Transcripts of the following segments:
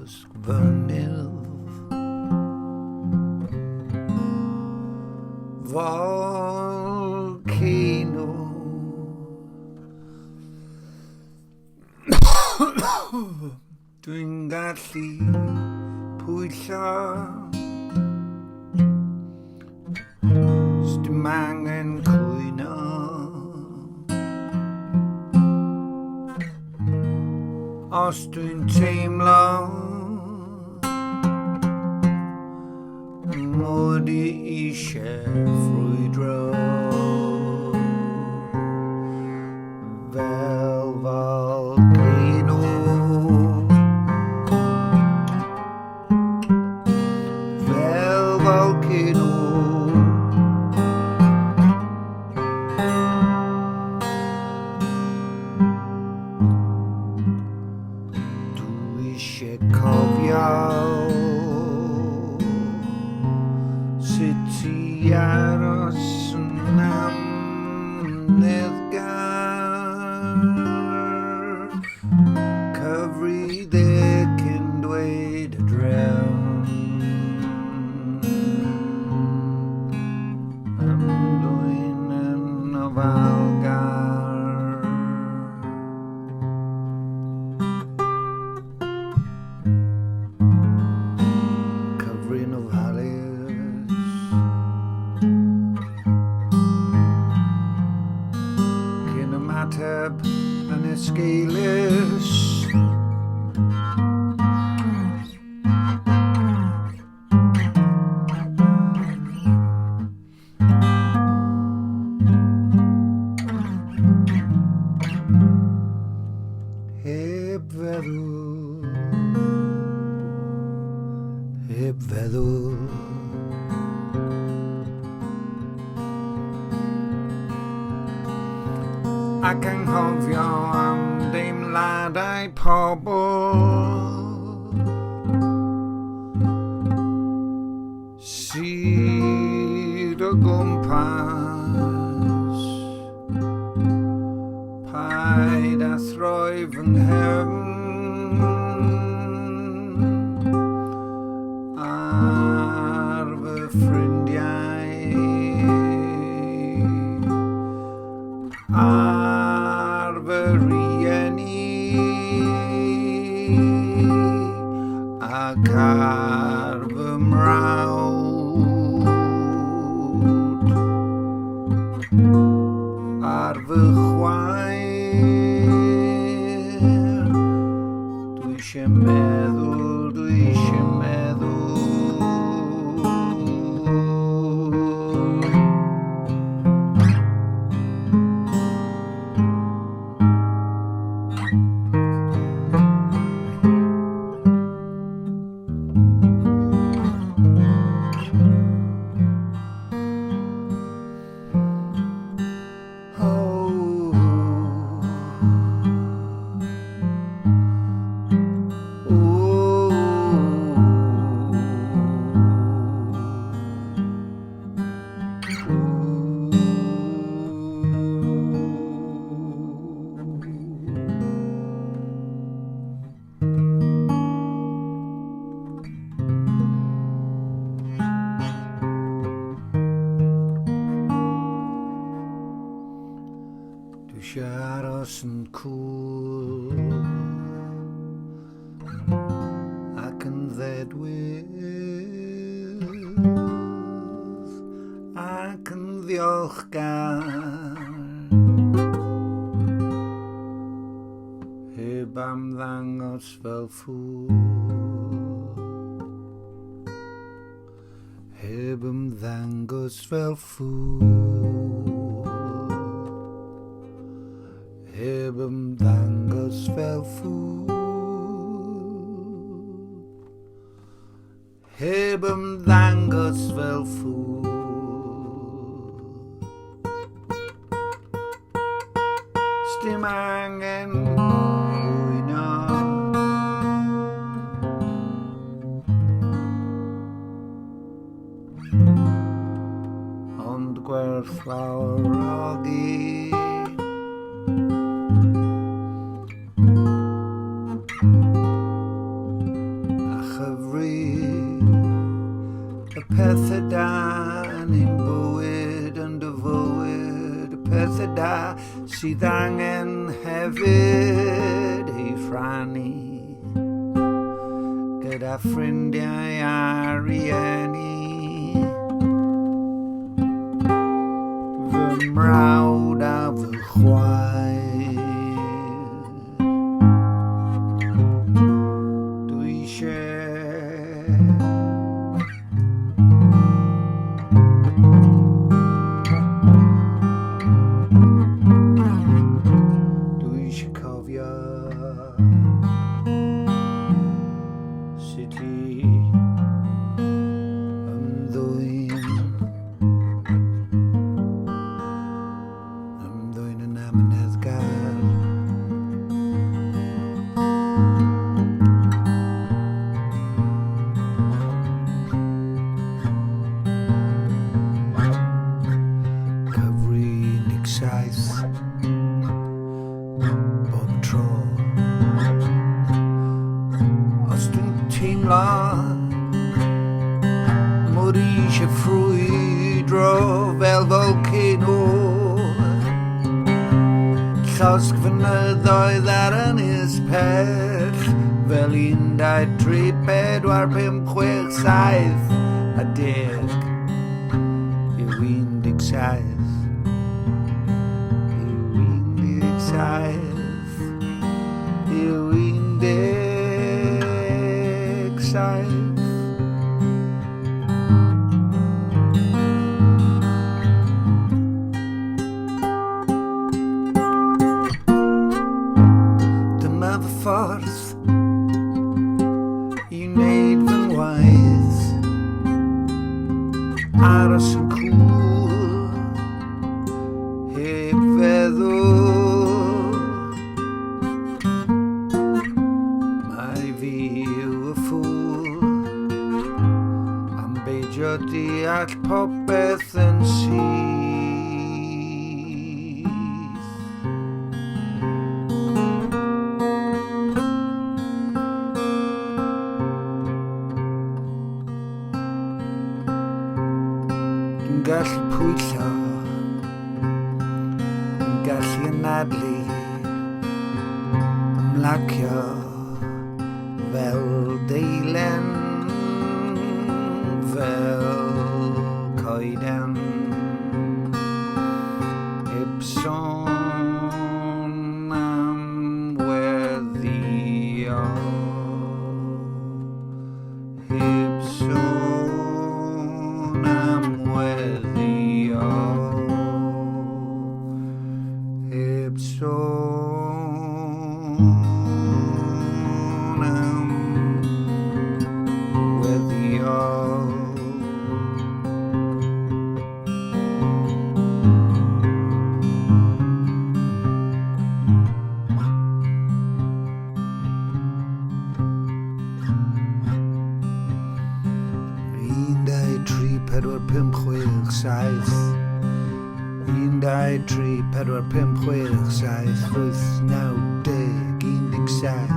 LlosgFynydd volcano dwi'n gallu pwyllo dim angen cwyno os dwi'n teimlo mod I eisiau ffrwydro fel volcano fel volcano dwi eisiau cofio sut I aros yn amneddgar cyfrifeg yn dweud y drewn am dwy'n yn ofalgar cyfrin ofalus cyn ymateb yn esgeulus heb feddwl ac anghofio am deimladau pobl sydd o gwmpas paid a throi fy nghefn ar fy ffrindiau ar fy rhieni ac ar fy mrawd ar fy chwaer dwi eisiau meddwl aros yn cŵl ac yn ddedwydd ac yn ddiolchgar ymddangos fel ffŵl. Heb ymddangos fel ffŵl. Heb ymddangos fel ffŵl. Heb ymddangos fel ffŵl. Sdim angen rwyno. Ond gwerthfawrogi. A chyfri y pethau da yn ein bywyd yn dy fywyd. Y pethau da sydd angen hefyd ei rhannu gyda ffrindiau a rieni. Fy mrawd a fy chwaer. Dwi eisiau cofio sut i ymddwyn yn amyneddgar. Cyfri 17 bob tro. Os dwi'n teimlo mod i eisiau ffrwydro fel volcano, llosgfynyddoedd ar ynys pell fel 1, 2, 3, 4, 5, 6, 7 a 10 yw 17. Yw 17. Dyma fy ffordd i wneud fy ngwaith, aros yn cŵl heb feddwl. Mai fi yw y ffŵl am beidio deall popeth yn syth. Dwi'n gallu pwyllo, dwi'n gallu anadlu, ymlacio fel deilen, fel coeden, heb sôn am weddio, heb sôn am weddio, heb sôn am weddio. Un, dau, tri, pedwar, pump, chwech, saith. 1, 2, 3, 4, 5, 6, 7, 8, 9, 10, 17.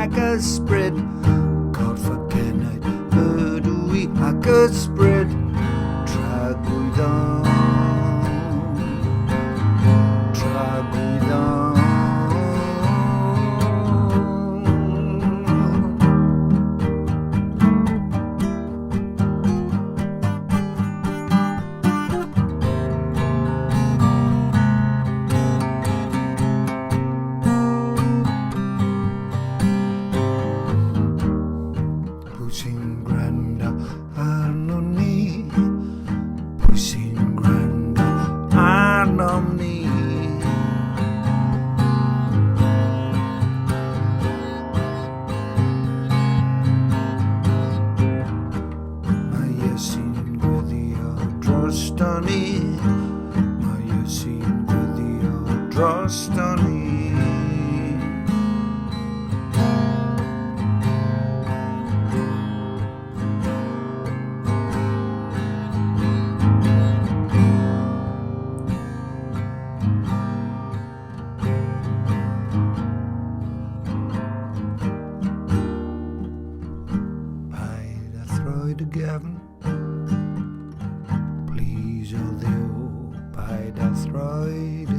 Ac ysbryd corffacennau ydw I ac ysbryd tragwyddo Pwysyn gwrando arnom ni, pwysyn gwrando arnom ni. Mae Iesu'n gweddio drosto ni, mae Iesu'n gweddio drosto ni. Dy gefn, please o Dduw, paid â throi